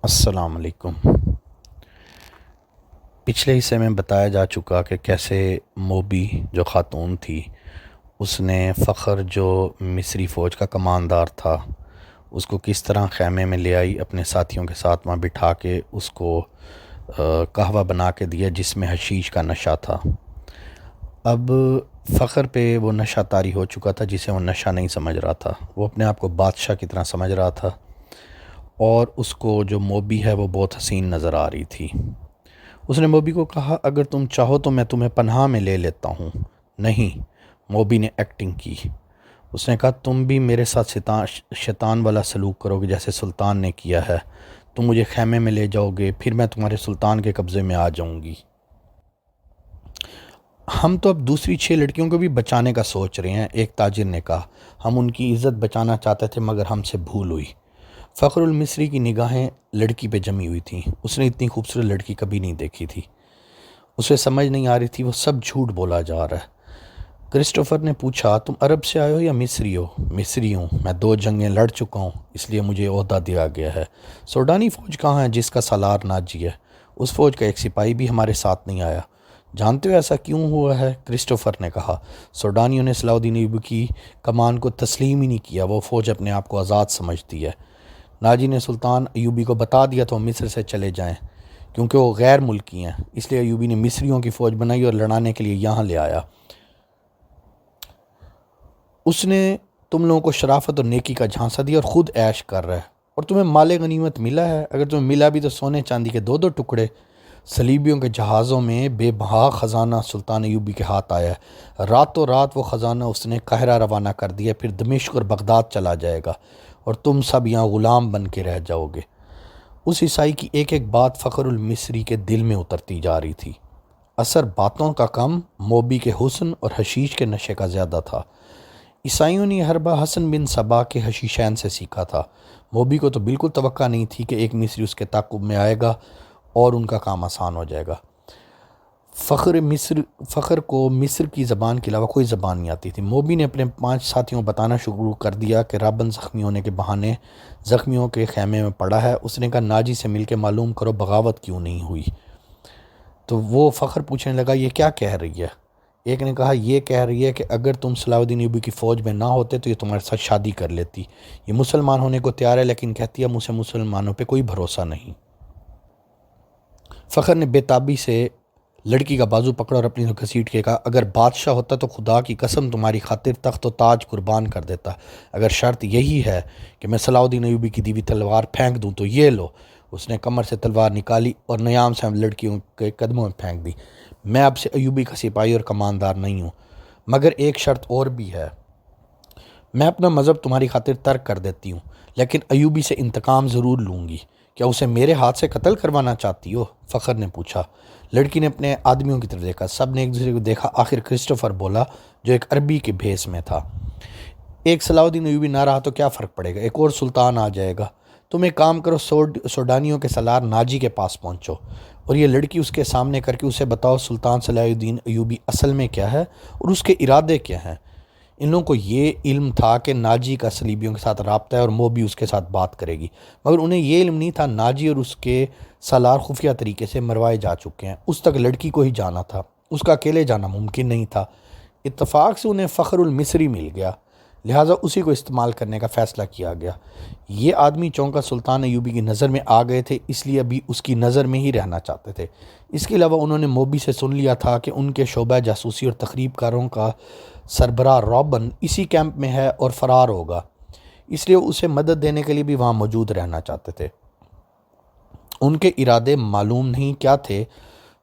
السلام علیکم۔ پچھلے حصے میں بتایا جا چکا کہ کیسے موبی جو خاتون تھی اس نے فخر جو مصری فوج کا کماندار تھا اس کو کس طرح خیمے میں لے آئی، اپنے ساتھیوں کے ساتھ وہاں بٹھا کے اس کو قہوہ بنا کے دیا جس میں حشیش کا نشہ تھا۔ اب فخر پہ وہ نشہ طاری ہو چکا تھا جسے وہ نشہ نہیں سمجھ رہا تھا، وہ اپنے آپ کو بادشاہ کی طرح سمجھ رہا تھا اور اس کو جو موبی ہے وہ بہت حسین نظر آ رہی تھی۔ اس نے موبی کو کہا اگر تم چاہو تو میں تمہیں پناہ میں لے لیتا ہوں۔ نہیں، موبی نے ایکٹنگ کی۔ اس نے کہا تم بھی میرے ساتھ شیطان والا سلوک کرو گے جیسے سلطان نے کیا ہے، تم مجھے خیمے میں لے جاؤ گے، پھر میں تمہارے سلطان کے قبضے میں آ جاؤں گی۔ ہم تو اب دوسری 6 لڑکیوں کو بھی بچانے کا سوچ رہے ہیں، ایک تاجر نے کہا۔ ہم ان کی عزت بچانا چاہتے تھے مگر ہم سے بھول ہوئی۔ فخر المصری کی نگاہیں لڑکی پہ جمی ہوئی تھیں، اس نے اتنی خوبصورت لڑکی کبھی نہیں دیکھی تھی۔ اسے سمجھ نہیں آ رہی تھی وہ سب جھوٹ بولا جا رہا ہے۔ کرسٹوفر نے پوچھا تم عرب سے آئے ہو یا مصری ہو؟ مصری ہوں، میں 2 جنگیں لڑ چکا ہوں اس لیے مجھے عہدہ دیا گیا ہے۔ سوڈانی فوج کہاں ہے جس کا سالار ناجی ہے؟ اس فوج کا ایک سپاہی بھی ہمارے ساتھ نہیں آیا۔ جانتے ہو ایسا کیوں ہوا ہے؟ کرسٹوفر نے کہا سوڈانیوں نے صلاح الدین ایوبی کی کمان کو تسلیم ہی نہیں کیا، وہ فوج اپنے آپ کو آزاد سمجھتی ہے۔ ناجی نے سلطان ایوبی کو بتا دیا تو مصر سے چلے جائیں، کیونکہ وہ غیر ملکی ہیں، اس لیے ایوبی نے مصریوں کی فوج بنائی اور لڑانے کے لیے یہاں لے آیا۔ اس نے تم لوگوں کو شرافت اور نیکی کا جھانسا دیا اور خود عیش کر رہا ہے، اور تمہیں مال غنیمت ملا ہے، اگر تمہیں ملا بھی تو سونے چاندی کے 2 ٹکڑے۔ صلیبیوں کے جہازوں میں بے بہا خزانہ سلطان ایوبی کے ہاتھ آیا ہے، راتوں رات وہ خزانہ اس نے قاہرہ روانہ کر دیا، پھر دمشق اور بغداد چلا جائے گا اور تم سب یہاں غلام بن کے رہ جاؤ گے۔ اس عیسائی کی ایک ایک بات فخر المصری کے دل میں اترتی جا رہی تھی۔ اثر باتوں کا کم، موبی کے حسن اور حشیش کے نشے کا زیادہ تھا۔ عیسائیوں نے یہ حربہ حسن بن صبا کے حشیشین سے سیکھا تھا۔ موبی کو تو بالکل توقع نہیں تھی کہ ایک مصری اس کے تعاقب میں آئے گا اور ان کا کام آسان ہو جائے گا۔ فخر کو مصر کی زبان کے علاوہ کوئی زبان نہیں آتی تھی۔ موبی نے اپنے 5 ساتھیوں کو بتانا شروع کر دیا کہ رابن زخمی ہونے کے بہانے زخمیوں کے خیمے میں پڑا ہے۔ اس نے کہا ناجی سے مل کے معلوم کرو بغاوت کیوں نہیں ہوئی۔ تو وہ فخر پوچھنے لگا یہ کیا کہہ رہی ہے؟ ایک نے کہا یہ کہہ رہی ہے کہ اگر تم صلاح الدین ایوبی کی فوج میں نہ ہوتے تو یہ تمہارے ساتھ شادی کر لیتی۔ یہ مسلمان ہونے کو تیار ہے لیکن کہتی ہے مجھ سے مسلمانوں پہ کوئی بھروسہ نہیں۔ فخر نے بے تابی سے لڑکی کا بازو پکڑا اور اپنی گھسیٹ کے کہا اگر بادشاہ ہوتا تو خدا کی قسم تمہاری خاطر تخت و تاج قربان کر دیتا، اگر شرط یہی ہے کہ میں صلاح الدین ایوبی کی دی ہوئی تلوار پھینک دوں تو یہ لو۔ اس نے کمر سے تلوار نکالی اور نیام سے لڑکیوں کے قدموں میں پھینک دی۔ میں اب سے ایوبی کا سپاہی اور کماندار نہیں ہوں، مگر ایک شرط اور بھی ہے۔ میں اپنا مذہب تمہاری خاطر ترک کر دیتی ہوں لیکن ایوبی سے انتقام ضرور لوں گی۔ کیا اسے میرے ہاتھ سے قتل کروانا چاہتی ہو؟ فخر نے پوچھا۔ لڑکی نے اپنے آدمیوں کی طرف دیکھا، سب نے ایک دوسرے کو دیکھا، آخر کرسٹوفر بولا جو ایک عربی کے بھیس میں تھا ایک صلاح الدین ایوبی نہ رہا تو کیا فرق پڑے گا، ایک اور سلطان آ جائے گا۔ تم ایک کام کرو، سوڈانیوں کے سالار ناجی کے پاس پہنچو اور یہ لڑکی اس کے سامنے کر کے اسے بتاؤ سلطان صلاح الدین ایوبی اصل میں کیا ہے اور اس کے ارادے کیا ہیں۔ ان لوگوں کو یہ علم تھا کہ ناجی کا صلیبیوں کے ساتھ رابطہ ہے اور موبی اس کے ساتھ بات کرے گی، مگر انہیں یہ علم نہیں تھا ناجی اور اس کے سالار خفیہ طریقے سے مروائے جا چکے ہیں۔ اس تک لڑکی کو ہی جانا تھا، اس کا اکیلے جانا ممکن نہیں تھا۔ اتفاق سے انہیں فخر المصری مل گیا، لہٰذا اسی کو استعمال کرنے کا فیصلہ کیا گیا۔ یہ آدمی چونکہ سلطان ایوبی کی نظر میں آ گئے تھے اس لیے ابھی اس کی نظر میں ہی رہنا چاہتے تھے۔ اس کے علاوہ انہوں نے موبی سے سن لیا تھا کہ ان کے شعبہ جاسوسی اور تخریب کاروں کا سربراہ رابن اسی کیمپ میں ہے اور فرار ہوگا، اس لیے اسے مدد دینے کے لیے بھی وہاں موجود رہنا چاہتے تھے۔ ان کے ارادے معلوم نہیں کیا تھے۔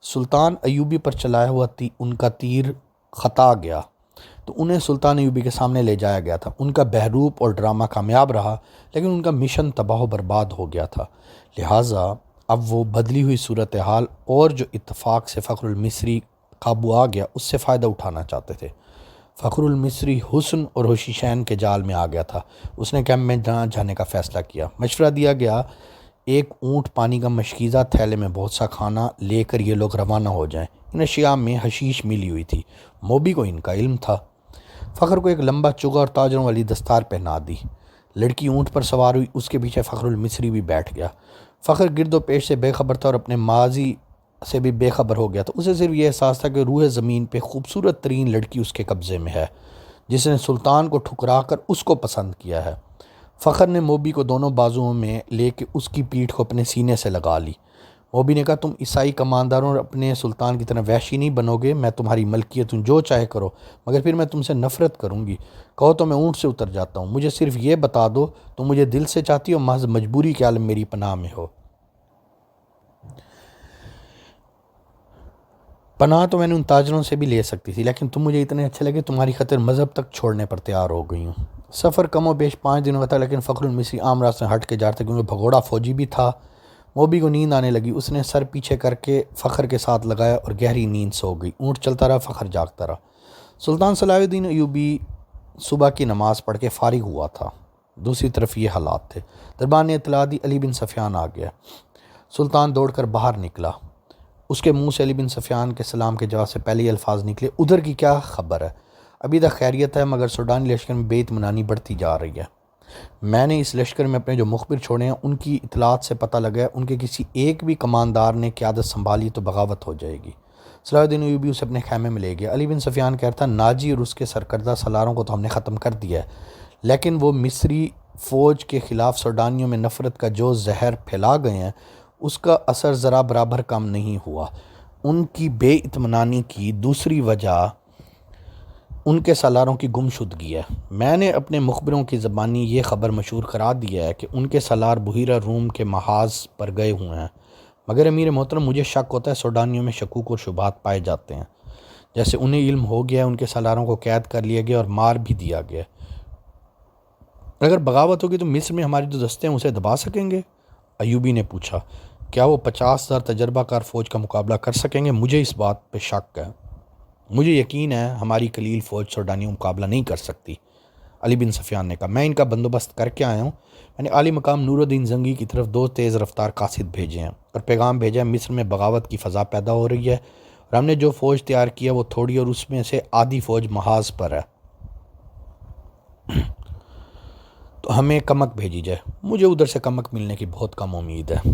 سلطان ایوبی پر چلایا ہوا ان کا تیر خطا گیا تو انہیں سلطان ایوبی کے سامنے لے جایا گیا تھا۔ ان کا بہروپ اور ڈرامہ کامیاب رہا لیکن ان کا مشن تباہ و برباد ہو گیا تھا، لہٰذا اب وہ بدلی ہوئی صورتحال اور جو اتفاق سے فخر المصری قابو آ گیا اس سے فائدہ اٹھانا چاہتے تھے۔ فخر المصری حسن اور حشیشین کے جال میں آ گیا تھا۔ اس نے کیمپ میں جانے کا فیصلہ کیا۔ مشورہ دیا گیا ایک اونٹ، پانی کا مشکیزہ، تھیلے میں بہت سا کھانا لے کر یہ لوگ روانہ ہو جائیں۔ ان اشیاء میں حشیش ملی ہوئی تھی، موبی کو ان کا علم تھا۔ فخر کو ایک لمبا چگا اور تاجروں والی دستار پہنا دی۔ لڑکی اونٹ پر سوار ہوئی، اس کے پیچھے فخر المصری بھی بیٹھ گیا۔ فخر گرد و پیش سے بے خبر تھا اور اپنے ماضی سے بھی بے خبر ہو گیا تھا۔ اسے صرف یہ احساس تھا کہ روح زمین پہ خوبصورت ترین لڑکی اس کے قبضے میں ہے، جس نے سلطان کو ٹھکرا کر اس کو پسند کیا ہے۔ فخر نے موبی کو دونوں بازوؤں میں لے کے اس کی پیٹھ کو اپنے سینے سے لگا لی۔ موبی نے کہا، تم عیسائی کمانداروں اور اپنے سلطان کی طرح وحشی نہیں بنو گے، میں تمہاری ملکیت ہوں، جو چاہے کرو، مگر پھر میں تم سے نفرت کروں گی۔ کہو تو میں اونٹ سے اتر جاتا ہوں، مجھے صرف یہ بتا دو تم مجھے دل سے چاہتی ہو، محض مجبوری کے عالم میری پناہ میں ہو۔ پناہ تو میں نے ان تاجروں سے بھی لے سکتی تھی، لیکن تم مجھے اتنے اچھے لگے تمہاری خاطر مذہب تک چھوڑنے پر تیار ہو گئی ہوں۔ سفر کم و بیش 5 دنوں کا تھا، لیکن فخر المصری عام راستے ہٹ کے جا رہا تھا کیونکہ بھگوڑا فوجی بھی تھا۔ موبی کو نیند آنے لگی، اس نے سر پیچھے کر کے فخر کے ساتھ لگایا اور گہری نیند سو گئی۔ اونٹ چلتا رہا، فخر جاگتا رہا۔ سلطان صلاح الدین ایوبی صبح کی نماز پڑھ کے فارغ ہوا تھا۔ دوسری طرف یہ حالات تھے۔ دربار نے اطلاع دی، علی بن سفیان آ گیا۔ سلطان دوڑ کر باہر نکلا۔ اس کے منہ سے علی بن سفیان کے سلام کے جواب سے پہلے یہ الفاظ نکلے، ادھر کی کیا خبر ہے؟ ابھی تک خیریت ہے، مگر سوڈانی لشکر میں بے اطمینانی بڑھتی جا رہی ہے۔ میں نے اس لشکر میں اپنے جو مخبر چھوڑے ہیں ان کی اطلاعات سے پتہ لگا ہے ان کے کسی ایک بھی کماندار نے قیادت سنبھالی تو بغاوت ہو جائے گی۔ صلاح الدین ایوبی اسے اپنے خیمے میں لے گیا۔ علی بن سفیان کہتا تھا، ناجی اور اس کے سرکردہ سالاروں کو تو ہم نے ختم کر دیا ہے، لیکن وہ مصری فوج کے خلاف سوڈانیوں میں نفرت کا جو زہر پھیلا گئے ہیں اس کا اثر ذرا برابر کم نہیں ہوا۔ ان کی بے اطمینانی کی دوسری وجہ ان کے سالاروں کی گمشدگی ہے۔ میں نے اپنے مخبروں کی زبانی یہ خبر مشہور کرا دی ہے کہ ان کے سالار بحیرہ روم کے محاذ پر گئے ہوئے ہیں، مگر امیر محترم مجھے شک ہوتا ہے سوڈانیوں میں شکوک اور شبہات پائے جاتے ہیں۔ جیسے انہیں علم ہو گیا ہے ان کے سالاروں کو قید کر لیا گیا اور مار بھی دیا گیا۔ اگر بغاوت ہوگی تو مصر میں ہماری جو دستے ہیں اسے دبا سکیں گے؟ ایوبی نے پوچھا، کیا وہ 50,000 تجربہ کار فوج کا مقابلہ کر سکیں گے؟ مجھے اس بات پہ شک ہے۔ مجھے یقین ہے ہماری قلیل فوج سوڈانیوں مقابلہ نہیں کر سکتی۔ علی بن سفیان نے کہا، میں ان کا بندوبست کر کے آیا ہوں۔ میں نے عالی مقام نور الدین زنگی کی طرف 2 تیز رفتار قاصد بھیجے ہیں اور پیغام بھیجا ہے مصر میں بغاوت کی فضا پیدا ہو رہی ہے اور ہم نے جو فوج تیار کی ہے وہ تھوڑی اور اس میں سے آدھی فوج محاذ پر ہے، تو ہمیں کمک بھیجی جائے۔ مجھے ادھر سے کمک ملنے کی بہت کم امید ہے۔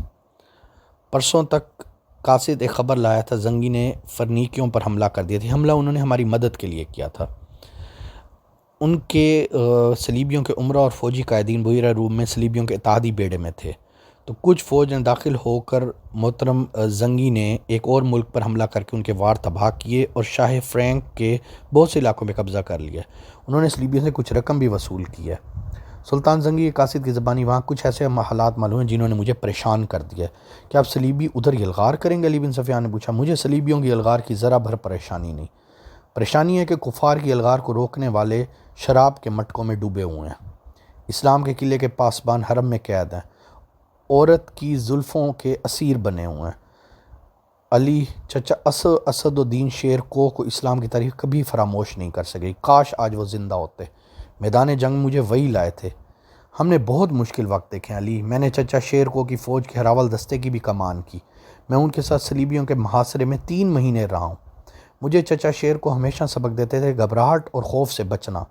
پرسوں تک قاصد ایک خبر لایا تھا، زنگی نے فرنیکیوں پر حملہ کر دیا تھا۔ حملہ انہوں نے ہماری مدد کے لیے کیا تھا۔ ان کے صلیبیوں کے عمرہ اور فوجی قائدین بحیرہ روم میں صلیبیوں کے اتحادی بیڑے میں تھے، تو کچھ فوج نے داخل ہو کر محترم زنگی نے ایک اور ملک پر حملہ کر کے ان کے وار تباہ کیے اور شاہ فرینک کے بہت سے علاقوں میں قبضہ کر لیا۔ انہوں نے صلیبیوں سے کچھ رقم بھی وصول کی ہے۔ سلطان زنگی کے قاصد کی زبانی، وہاں کچھ ایسے حالات معلوم ہیں جنہوں نے مجھے پریشان کر دیا۔ کیا آپ صلیبی ادھر یلغار کریں گے؟ علی بن سفیان نے پوچھا۔ مجھے صلیبیوں کی یلغار کی ذرا بھر پریشانی نہیں۔ پریشانی ہے کہ کفار کی یلغار کو روکنے والے شراب کے مٹکوں میں ڈوبے ہوئے ہیں، اسلام کے قلعے کے پاسبان حرم میں قید ہیں، عورت کی زلفوں کے اسیر بنے ہوئے ہیں۔ علی چچا اسد الدین شیر کو اسلام کی تاریخ کبھی فراموش نہیں کر سکے۔ کاش آج وہ زندہ ہوتے، میدان جنگ مجھے وہی لائے تھے۔ ہم نے بہت مشکل وقت دیکھے علی، میں نے چچا شیر کو کی فوج کے ہراول دستے کی بھی کمان کی، میں ان کے ساتھ صلیبیوں کے محاصرے میں 3 مہینے رہا ہوں۔ مجھے چچا شیر کو ہمیشہ سبق دیتے تھے گھبراہٹ اور خوف سے بچنا،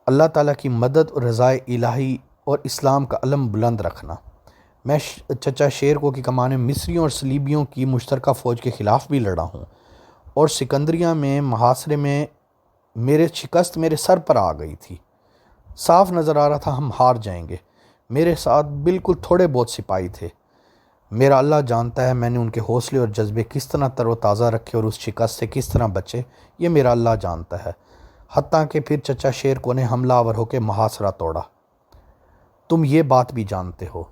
اللہ تعالیٰ کی مدد اور رضائے الہی اور اسلام کا علم بلند رکھنا۔ میں چچا شیر کو کی کمان میں مصریوں اور صلیبیوں کی مشترکہ فوج کے خلاف بھی لڑا ہوں، اور سکندریہ میں محاصرے میں شکست میرے سر پر آ گئی تھی۔ صاف نظر آ رہا تھا ہم ہار جائیں گے۔ میرے ساتھ بالکل تھوڑے بہت سپاہی تھے۔ میرا اللہ جانتا ہے میں نے ان کے حوصلے اور جذبے کس طرح تر و تازہ رکھے اور اس شکست سے کس طرح بچے، یہ میرا اللہ جانتا ہے۔ حتیٰ کہ پھر چچا شیر کو نے حملہ آور ہو کے محاصرہ توڑا۔ تم یہ بات بھی جانتے ہو،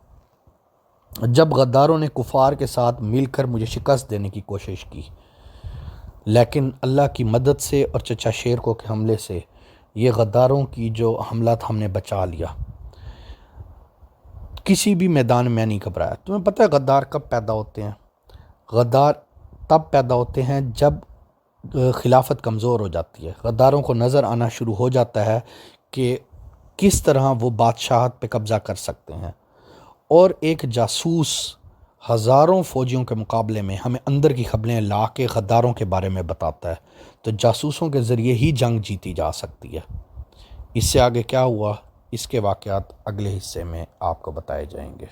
جب غداروں نے کفار کے ساتھ مل کر مجھے شکست دینے کی کوشش کی، لیکن اللہ کی مدد سے اور چچا شیر کو کے حملے سے یہ غداروں کی جو حملہ تھا ہم نے بچا لیا۔ کسی بھی میدان میں نہیں گھبرایا۔ تمہیں پتہ ہے غدار کب پیدا ہوتے ہیں؟ غدار تب پیدا ہوتے ہیں جب خلافت کمزور ہو جاتی ہے۔ غداروں کو نظر آنا شروع ہو جاتا ہے کہ کس طرح وہ بادشاہت پہ قبضہ کر سکتے ہیں، اور ایک جاسوس ہزاروں فوجیوں کے مقابلے میں ہمیں اندر کی خبریں لا کے غداروں کے بارے میں بتاتا ہے، تو جاسوسوں کے ذریعے ہی جنگ جیتی جا سکتی ہے۔ اس سے آگے کیا ہوا، اس کے واقعات اگلے حصے میں آپ کو بتائے جائیں گے۔